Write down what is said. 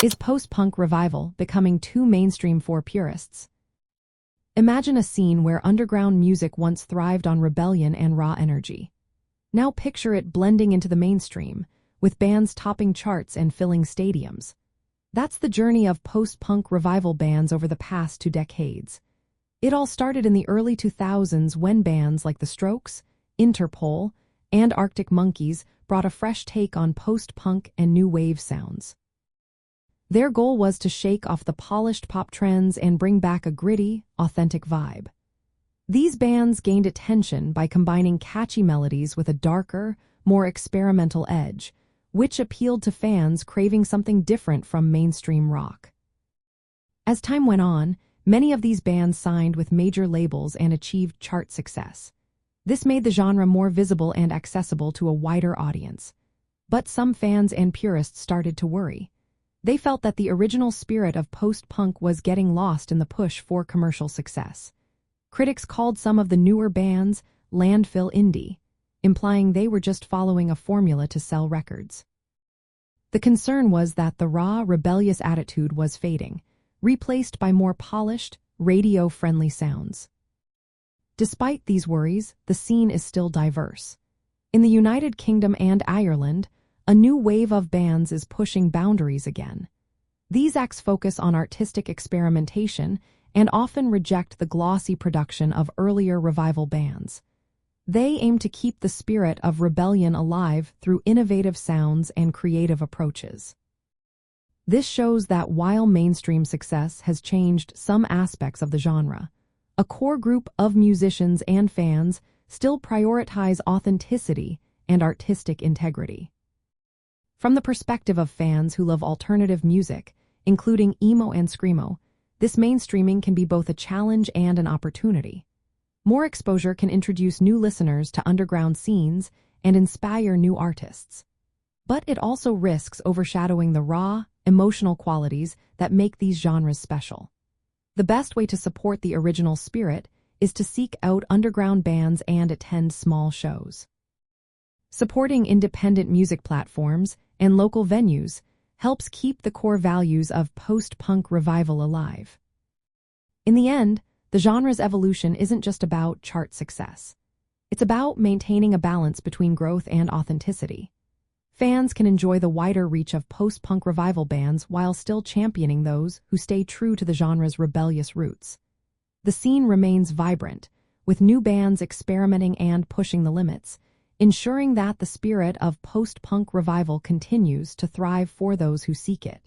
Is post-punk revival becoming too mainstream for purists? Imagine a scene where underground music once thrived on rebellion and raw energy. Now picture it blending into the mainstream, with bands topping charts and filling stadiums. That's the journey of post-punk revival bands over the past 2 decades. It all started in the early 2000s when bands like The Strokes, Interpol, and Arctic Monkeys brought a fresh take on post-punk and new wave sounds. Their goal was to shake off the polished pop trends and bring back a gritty, authentic vibe. These bands gained attention by combining catchy melodies with a darker, more experimental edge, which appealed to fans craving something different from mainstream rock. As time went on, many of these bands signed with major labels and achieved chart success. This made the genre more visible and accessible to a wider audience. But some fans and purists started to worry. They felt that the original spirit of post-punk was getting lost in the push for commercial success. Critics called some of the newer bands landfill indie, implying they were just following a formula to sell records. The concern was that the raw, rebellious attitude was fading, replaced by more polished, radio-friendly sounds. Despite these worries, the scene is still diverse. In the United Kingdom and Ireland, a new wave of bands is pushing boundaries again. These acts focus on artistic experimentation and often reject the glossy production of earlier revival bands. They aim to keep the spirit of rebellion alive through innovative sounds and creative approaches. This shows that while mainstream success has changed some aspects of the genre, a core group of musicians and fans still prioritize authenticity and artistic integrity. From the perspective of fans who love alternative music, including emo and screamo, this mainstreaming can be both a challenge and an opportunity. More exposure can introduce new listeners to underground scenes and inspire new artists. But it also risks overshadowing the raw, emotional qualities that make these genres special. The best way to support the original spirit is to seek out underground bands and attend small shows. Supporting independent music platforms and local venues helps keep the core values of post-punk revival alive. In the end, the genre's evolution isn't just about chart success. It's about maintaining a balance between growth and authenticity. Fans can enjoy the wider reach of post-punk revival bands while still championing those who stay true to the genre's rebellious roots. The scene remains vibrant, with new bands experimenting and pushing the limits, ensuring that the spirit of post-punk revival continues to thrive for those who seek it.